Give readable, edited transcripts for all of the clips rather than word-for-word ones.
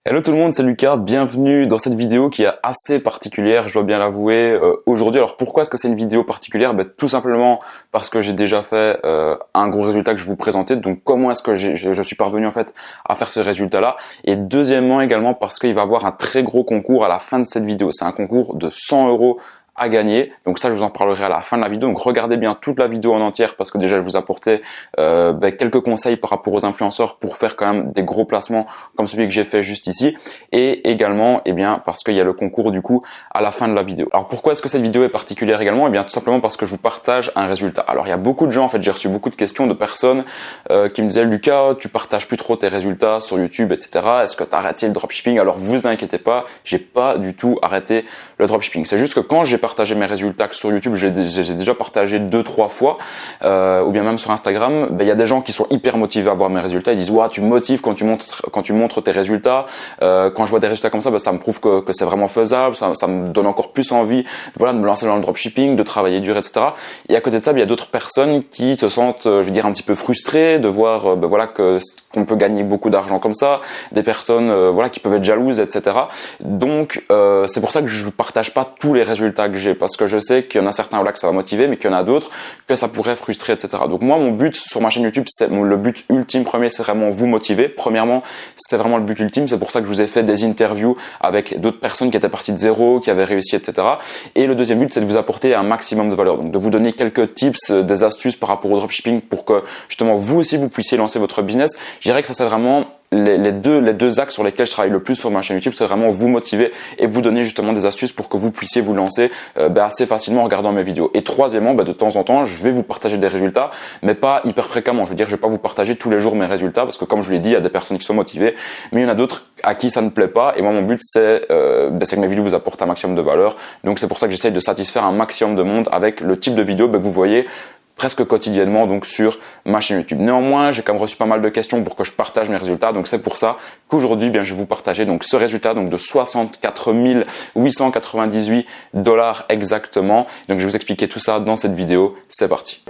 Hello tout le monde, c'est Lucas, bienvenue dans cette vidéo qui est assez particulière, je dois bien l'avouer, aujourd'hui. Alors pourquoi est-ce que c'est une vidéo particulière? Tout simplement parce que j'ai déjà fait un gros résultat que je vous présentais, donc comment est-ce que je suis parvenu en fait à faire ce résultat-là, et deuxièmement également parce qu'il va y avoir un très gros concours à la fin de cette vidéo. C'est un concours de 100 € à gagner, donc ça je vous en parlerai à la fin de la vidéo, donc regardez bien toute la vidéo en entière parce que déjà je vous apportais quelques conseils par rapport aux influenceurs pour faire quand même des gros placements comme celui que j'ai fait juste ici, et également parce qu'il y a le concours du coup à la fin de la vidéo. Alors pourquoi est-ce que cette vidéo est particulière également? Tout simplement parce que je vous partage un résultat. Alors il y a beaucoup de gens, en fait j'ai reçu beaucoup de questions de personnes qui me disaient: Lucas, tu partages plus trop tes résultats sur YouTube, etc. Est-ce que tu as arrêté le dropshipping? Alors vous inquiétez pas, j'ai pas du tout arrêté le dropshipping. C'est juste que quand j'ai partagé mes résultats sur YouTube, j'ai déjà partagé 2-3 fois, ou bien même sur Instagram, il y a des gens qui sont hyper motivés à voir mes résultats. Ils disent: ouais, tu me motives quand tu montres tes résultats. Quand je vois des résultats comme ça, ça me prouve que c'est vraiment faisable, ça me donne encore plus envie, voilà, de me lancer dans le dropshipping, de travailler dur, etc. Et à côté de ça, il y a d'autres personnes qui se sentent, je veux dire, un petit peu frustrées de voir, voilà, qu'on peut gagner beaucoup d'argent comme ça, des personnes, voilà, qui peuvent être jalouses, etc. Donc c'est pour ça que je partage pas tous les résultats que j'ai, parce que je sais qu'il y en a certains, voilà, que ça va motiver, mais qu'il y en a d'autres que ça pourrait frustrer, etc. Donc moi, mon but sur ma chaîne YouTube, le but ultime premier, c'est vraiment vous motiver. Premièrement, c'est vraiment le but ultime. C'est pour ça que je vous ai fait des interviews avec d'autres personnes qui étaient parties de zéro, qui avaient réussi, etc. Et le deuxième but, c'est de vous apporter un maximum de valeur. Donc de vous donner quelques tips, des astuces par rapport au dropshipping pour que justement vous aussi vous puissiez lancer votre business. Je dirais que ça, c'est vraiment les deux axes sur lesquels je travaille le plus sur ma chaîne YouTube. C'est vraiment vous motiver et vous donner justement des astuces pour que vous puissiez vous lancer assez facilement en regardant mes vidéos. Et troisièmement, de temps en temps, je vais vous partager des résultats, mais pas hyper fréquemment. Je veux dire, je vais pas vous partager tous les jours mes résultats, parce que comme je vous l'ai dit, il y a des personnes qui sont motivées, mais il y en a d'autres à qui ça ne plaît pas. Et moi, mon but, c'est que mes vidéos vous apportent un maximum de valeur. Donc c'est pour ça que j'essaye de satisfaire un maximum de monde avec le type de vidéo que vous voyez presque quotidiennement donc sur ma chaîne YouTube. Néanmoins, j'ai quand même reçu pas mal de questions pour que je partage mes résultats, donc c'est pour ça qu'aujourd'hui je vais vous partager donc ce résultat donc de 64 898 $ exactement. Donc je vais vous expliquer tout ça dans cette vidéo. C'est parti.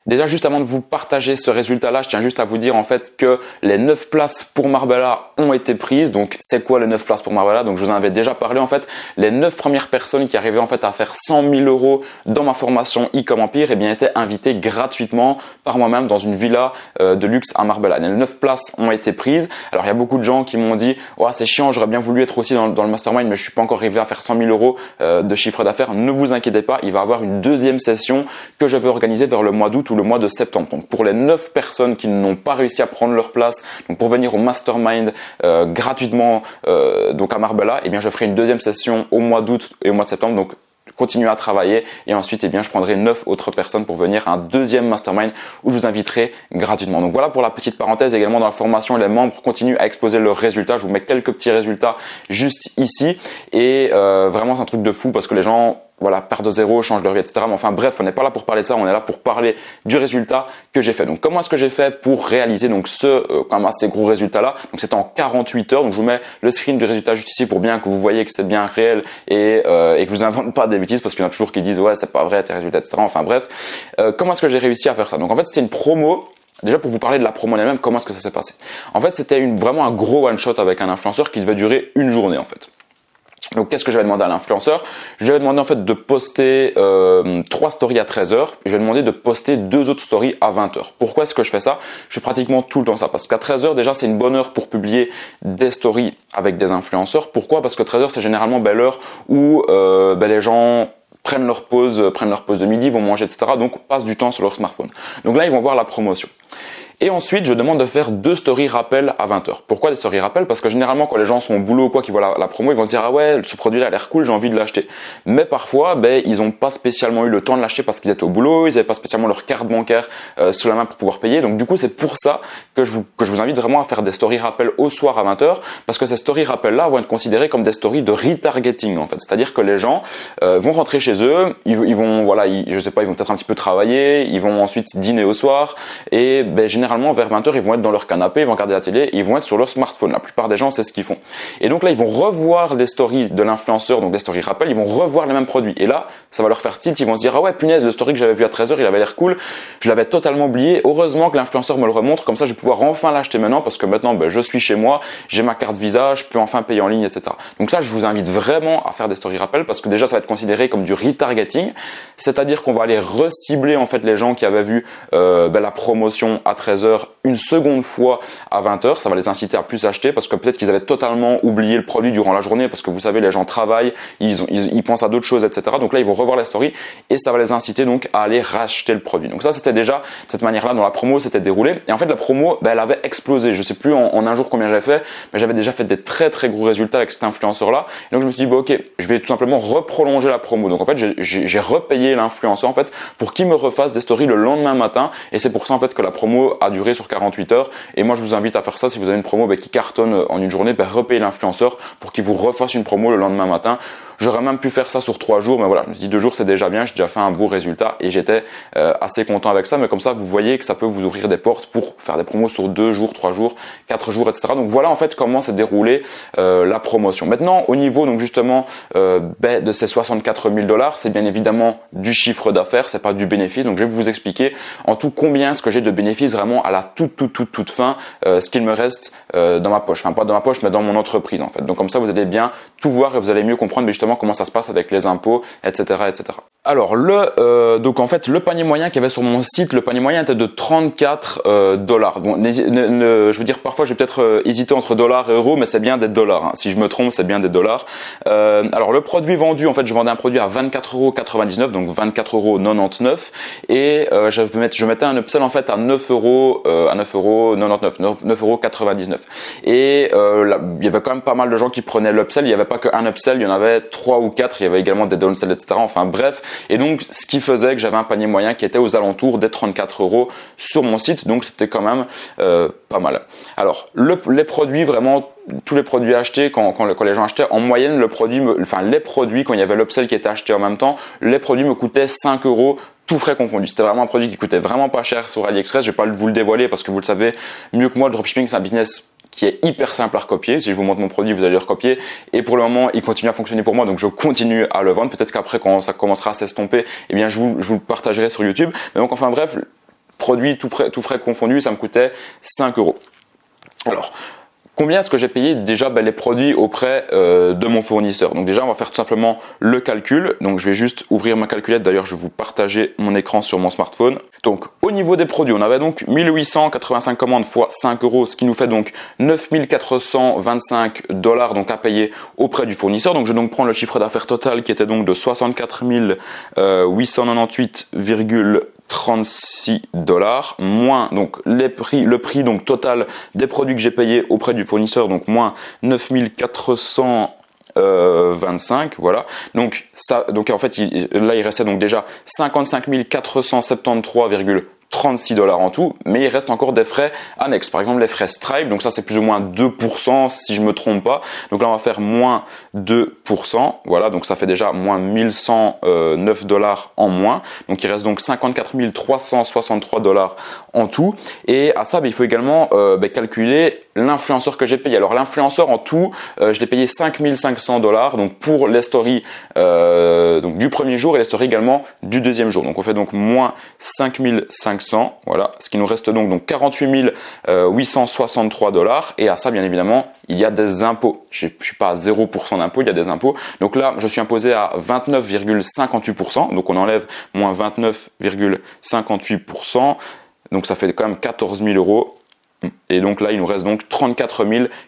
Déjà, juste avant de vous partager ce résultat-là, je tiens juste à vous dire en fait que les 9 places pour Marbella ont été prises. Donc, c'est quoi les 9 places pour Marbella? Donc, je vous en avais déjà parlé en fait. Les 9 premières personnes qui arrivaient en fait à faire 100 000 € dans ma formation e-com empire, étaient invitées gratuitement par moi-même dans une villa de luxe à Marbella. Les 9 places ont été prises. Alors, il y a beaucoup de gens qui m'ont dit: oh, c'est chiant, j'aurais bien voulu être aussi dans le mastermind, mais je suis pas encore arrivé à faire 100 000 € de chiffre d'affaires. Ne vous inquiétez pas, il va y avoir une deuxième session que je vais organiser vers le mois d'août ou le mois de septembre. Donc pour les 9 personnes qui n'ont pas réussi à prendre leur place, donc pour venir au mastermind gratuitement donc à Marbella, je ferai une deuxième session au mois d'août et au mois de septembre. Donc continuez à travailler, et ensuite je prendrai 9 autres personnes pour venir à un deuxième mastermind où je vous inviterai gratuitement. Donc voilà pour la petite parenthèse. Également dans la formation, les membres continuent à exposer leurs résultats. Je vous mets quelques petits résultats juste ici, et vraiment c'est un truc de fou parce que les gens, voilà, perdent de zéro, changent leur vie, etc. Mais enfin bref, on n'est pas là pour parler de ça, on est là pour parler du résultat que j'ai fait. Donc comment est-ce que j'ai fait pour réaliser donc ce quand même assez gros résultat là? Donc c'était en 48 heures. Donc je vous mets le screen du résultat juste ici pour bien que vous voyez que c'est bien réel, et que je vous invente pas des bêtises, parce qu'il y en a toujours qui disent: ouais, c'est pas vrai tes résultats, etc. Enfin bref, comment est-ce que j'ai réussi à faire ça? Donc en fait c'était une promo. Déjà, pour vous parler de la promo elle-même, comment est-ce que ça s'est passé? En fait, c'était vraiment un gros one shot avec un influenceur qui devait durer une journée en fait. Donc qu'est-ce que je vais demander à l'influenceur? Je vais demander en fait de poster 3 stories à 13 h, et je vais demander de poster 2 autres stories à 20 h. Pourquoi est-ce que je fais ça? Je fais pratiquement tout le temps ça, parce qu'à 13 h déjà c'est une bonne heure pour publier des stories avec des influenceurs. Pourquoi? Parce que 13 h c'est généralement l'heure où les gens prennent leur pause de midi, vont manger, etc. Donc passent du temps sur leur smartphone. Donc là ils vont voir la promotion. Et ensuite, je demande de faire 2 stories rappels à 20 h. Pourquoi des stories rappels? Parce que généralement, quand les gens sont au boulot ou quoi, qui voient la promo, ils vont se dire: ah ouais, ce produit-là a l'air cool, j'ai envie de l'acheter. Mais parfois, ils n'ont pas spécialement eu le temps de l'acheter parce qu'ils étaient au boulot, ils n'avaient pas spécialement leur carte bancaire sous la main pour pouvoir payer. Donc du coup, c'est pour ça que je vous invite vraiment à faire des stories rappels au soir à 20 h, parce que ces stories rappels-là vont être considérées comme des stories de retargeting en fait. C'est-à-dire que les gens vont rentrer chez eux, ils vont, voilà, je sais pas, ils vont peut-être un petit peu travailler, ils vont ensuite dîner au soir, et généralement généralement vers 20h, ils vont être dans leur canapé, ils vont regarder la télé, et ils vont être sur leur smartphone. La plupart des gens, c'est ce qu'ils font. Et donc là, ils vont revoir les stories de l'influenceur, donc les stories rappel, ils vont revoir les mêmes produits. Et là, ça va leur faire tilt, ils vont se dire, ah ouais, punaise, le story que j'avais vu à 13h, il avait l'air cool, je l'avais totalement oublié. Heureusement que l'influenceur me le remontre, comme ça, je vais pouvoir enfin l'acheter maintenant, parce que maintenant, je suis chez moi, j'ai ma carte Visa, je peux enfin payer en ligne, etc. Donc ça, je vous invite vraiment à faire des stories rappel, parce que déjà, ça va être considéré comme du retargeting, c'est-à-dire qu'on va aller recibler en fait les gens qui avaient vu la promotion à 13h une seconde fois à 20h, ça va les inciter à plus acheter, parce que peut-être qu'ils avaient totalement oublié le produit durant la journée, parce que vous savez, les gens travaillent, ils pensent à d'autres choses, etc. Donc là, ils vont revoir la story et ça va les inciter donc à aller racheter le produit. Donc ça, c'était déjà cette manière-là dont la promo s'était déroulée. Et en fait, la promo, elle avait explosé. Je sais plus en un jour combien j'avais fait, mais j'avais déjà fait des très très gros résultats avec cet influenceur-là. Et donc je me suis dit, ok, je vais tout simplement reprolonger la promo. Donc en fait, j'ai repayé l'influenceur en fait pour qu'il me refasse des stories le lendemain matin. Et c'est pour ça en fait que la promo a duré sur 48 heures. Et moi, je vous invite à faire ça si vous avez une promo qui cartonne en une journée, repayez l'influenceur pour qu'il vous refasse une promo le lendemain matin. J'aurais même pu faire ça sur 3 jours, mais voilà, je me suis dit 2 jours c'est déjà bien, j'ai déjà fait un beau résultat et j'étais assez content avec ça. Mais comme ça, vous voyez que ça peut vous ouvrir des portes pour faire des promos sur 2 jours, 3 jours, 4 jours, etc. Donc voilà en fait comment s'est déroulée la promotion. Maintenant, au niveau donc justement de ces 64 000 $, c'est bien évidemment du chiffre d'affaires, c'est pas du bénéfice. Donc je vais vous expliquer en tout combien est-ce que j'ai de bénéfices vraiment à la toute fin, ce qu'il me reste dans ma poche. Enfin pas dans ma poche, mais dans mon entreprise en fait. Donc comme ça, vous allez bien tout voir et vous allez mieux comprendre justement comment ça se passe avec les impôts, etc., etc. Alors donc en fait le panier moyen qu'il y avait sur mon site, le panier moyen était de 34 $. Bon, je veux dire parfois je vais peut-être hésiter entre dollars et euros, mais c'est bien des dollars. Hein. Si je me trompe, c'est bien des dollars. Alors le produit vendu, en fait, je vendais un produit à 24,99 €, donc 24,99 €, et je mettais un upsell en fait à 9,99 €. Et là, il y avait quand même pas mal de gens qui prenaient l'upsell. Il n'y avait pas qu'un upsell, il y en avait 3 ou 4. Il y avait également des downsells, etc. Enfin bref. Et donc, ce qui faisait que j'avais un panier moyen qui était aux alentours des 34 € sur mon site. Donc, c'était quand même pas mal. Alors, les produits, vraiment, tous les produits achetés, quand les gens achetaient, en moyenne, les produits, quand il y avait l'upsell qui était acheté en même temps, les produits me coûtaient 5 €. Tout frais confondu. C'était vraiment un produit qui coûtait vraiment pas cher sur AliExpress. Je vais pas vous le dévoiler parce que vous le savez mieux que moi, le dropshipping, c'est un business qui est hyper simple à recopier. Si je vous montre mon produit, vous allez le recopier. Et pour le moment, il continue à fonctionner pour moi, donc je continue à le vendre. Peut-être qu'après, quand ça commencera à s'estomper, eh bien, je vous le partagerai sur YouTube. Mais donc, enfin bref, produit tout frais confondu, ça me coûtait 5 €. Alors, combien est-ce que j'ai payé déjà les produits auprès de mon fournisseur? Donc déjà, on va faire tout simplement le calcul. Donc je vais juste ouvrir ma calculette. D'ailleurs, je vais vous partager mon écran sur mon smartphone. Donc au niveau des produits, on avait donc 1885 commandes fois 5 €, ce qui nous fait donc 9425 $ donc à payer auprès du fournisseur. Donc je vais donc prendre le chiffre d'affaires total qui était donc de 64 898,36 $ moins donc le prix donc total des produits que j'ai payé auprès du fournisseur, donc moins 9425, voilà. Donc en fait là il restait donc déjà 55 473,36 $ en tout, mais il reste encore des frais annexes. Par exemple les frais Stripe, donc ça c'est plus ou moins 2% si je me trompe pas. Donc là on va faire moins 2%, voilà, donc ça fait déjà moins 1109 $ en moins. Donc il reste donc 54 363 $ en tout. Et à ça, il faut également calculer l'influenceur que j'ai payé. Alors l'influenceur en tout, je l'ai payé 5500 $, donc pour les stories donc du premier jour et les stories également du deuxième jour. Donc on fait donc moins 5500, voilà, ce qui nous reste donc 48 863 $. Et à ça, bien évidemment, il y a des impôts. Je ne suis pas à 0% d'impôts, il y a des impôts. Donc là, je suis imposé à 29,58%. Donc on enlève moins 29,58%. Donc ça fait quand même 14 000 €. Et donc là, il nous reste donc 34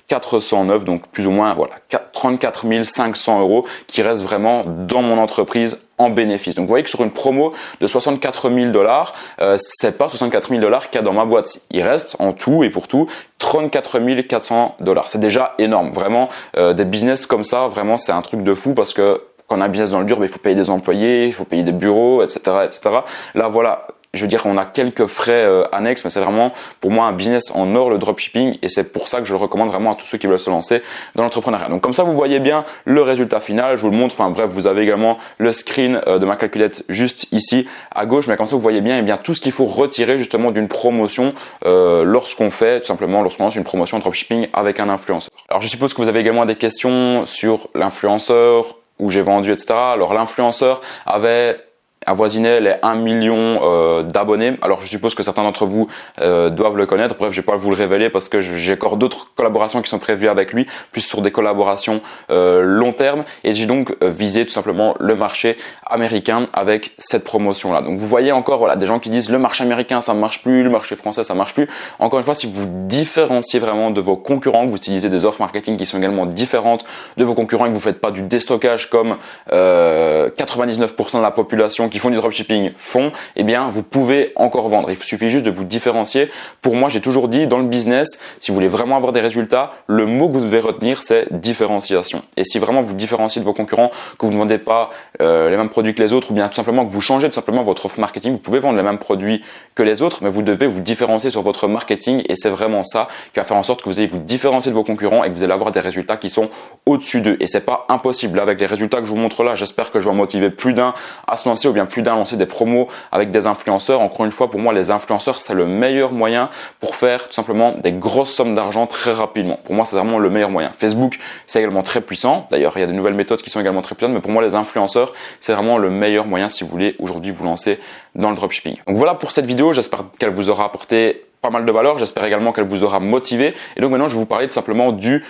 409, donc plus ou moins voilà 34 500 € qui restent vraiment dans mon entreprise en bénéfice. Donc vous voyez que sur une promo de 64 000 $, c'est pas 64 000 $ qu'il y a dans ma boîte. Il reste en tout et pour tout 34 400 $. C'est déjà énorme. Vraiment, des business comme ça, vraiment c'est un truc de fou parce que quand on a un business dans le dur, il faut payer des employés, il faut payer des bureaux, etc., etc. Là voilà. je veux dire, on a quelques frais annexes, mais c'est vraiment pour moi un business en or, le dropshipping, et c'est pour ça que je le recommande vraiment à tous ceux qui veulent se lancer dans l'entrepreneuriat. Donc comme ça, vous voyez bien le résultat final, je vous le montre. Enfin bref, vous avez également le screen de ma calculette juste ici à gauche, mais comme ça vous voyez bien, tout ce qu'il faut retirer justement d'une promotion lorsqu'on fait tout simplement lorsqu'on lance une promotion en dropshipping avec un influenceur. Alors je suppose que vous avez également des questions sur l'influenceur, où j'ai vendu, etc. Alors l'influenceur avait avoisinait les 1 million d'abonnés. Alors je suppose que certains d'entre vous doivent le connaître. Bref, je vais pas vous le révéler parce que j'ai encore d'autres collaborations qui sont prévues avec lui, plus sur des collaborations long terme. Et j'ai donc visé tout simplement le marché américain avec cette promotion là. Donc vous voyez encore voilà, des gens qui disent le marché américain ça ne marche plus, le marché français ça ne marche plus. Encore une fois, si vous différenciez vraiment de vos concurrents, que vous utilisez des offres marketing qui sont également différentes de vos concurrents et que vous ne faites pas du déstockage comme 99% de la population qui font du dropshipping font, eh bien vous pouvez encore vendre. Il suffit juste de vous différencier. Pour moi, j'ai toujours dit dans le business, si vous voulez vraiment avoir des résultats, le mot que vous devez retenir, c'est différenciation. Et si vraiment vous différenciez de vos concurrents, que vous ne vendez pas les mêmes produits que les autres, ou bien tout simplement que vous changez tout simplement votre offre marketing, vous pouvez vendre les mêmes produits que les autres, mais vous devez vous différencier sur votre marketing, et c'est vraiment ça qui va faire en sorte que vous allez vous différencier de vos concurrents et que vous allez avoir des résultats qui sont au-dessus d'eux. Et c'est pas impossible. Là, avec les résultats que je vous montre là, j'espère que je vais en motiver plus d'un à se lancer, ou bien plus d'un à lancer des promos avec des influenceurs. Encore une fois, pour moi, les influenceurs, c'est le meilleur moyen pour faire tout simplement des grosses sommes d'argent très rapidement. Pour moi, c'est vraiment le meilleur moyen. Facebook, c'est également très puissant. D'ailleurs, il y a de nouvelles méthodes qui sont également très puissantes, mais pour moi, les influenceurs, c'est vraiment le meilleur moyen si vous voulez aujourd'hui vous lancer dans le dropshipping. Donc voilà pour cette vidéo. J'espère qu'elle vous aura apporté pas mal de valeur. J'espère également qu'elle vous aura motivé. Et donc maintenant, je vais vous parler tout simplement du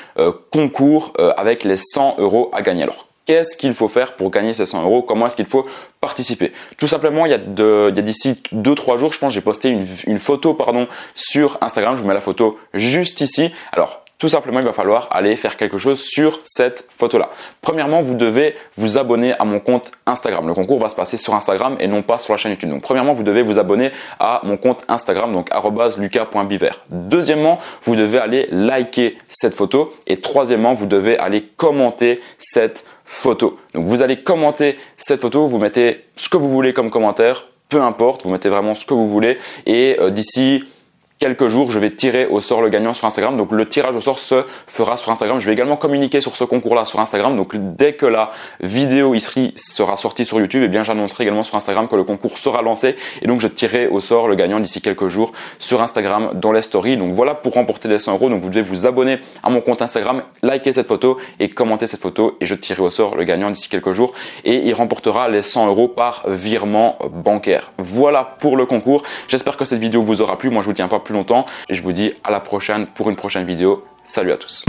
concours avec les 100 € à gagner. Alors, qu'est-ce qu'il faut faire pour gagner ces 100 €? Comment est-ce qu'il faut participer? Tout simplement, il y a d'ici 2-3 jours, je pense, j'ai posté une photo sur Instagram. Je vous mets la photo juste ici. Alors, tout simplement, il va falloir aller faire quelque chose sur cette photo-là. Premièrement, vous devez vous abonner à mon compte Instagram. Le concours va se passer sur Instagram et non pas sur la chaîne YouTube. Donc, premièrement, vous devez vous abonner à mon compte Instagram, donc @lucas.biver. Deuxièmement, vous devez aller liker cette photo. Et troisièmement, vous devez aller commenter cette photo. Donc, vous allez commenter cette photo, vous mettez ce que vous voulez comme commentaire, peu importe, vous mettez vraiment ce que vous voulez. Et d'ici quelques jours, je vais tirer au sort le gagnant sur Instagram. Donc le tirage au sort se fera sur Instagram. Je vais également communiquer sur ce concours-là sur Instagram. Donc dès que la vidéo ici sera sortie sur YouTube, eh bien j'annoncerai également sur Instagram que le concours sera lancé. Et donc je tirerai au sort le gagnant d'ici quelques jours sur Instagram dans les stories. Donc voilà pour remporter les 100 €. Donc vous devez vous abonner à mon compte Instagram, liker cette photo et commenter cette photo. Et je tirerai au sort le gagnant d'ici quelques jours. Et il remportera les 100 € par virement bancaire. Voilà pour le concours. J'espère que cette vidéo vous aura plu. Moi je vous tiens pas plus longtemps et je vous dis à la prochaine pour une prochaine vidéo. Salut à tous.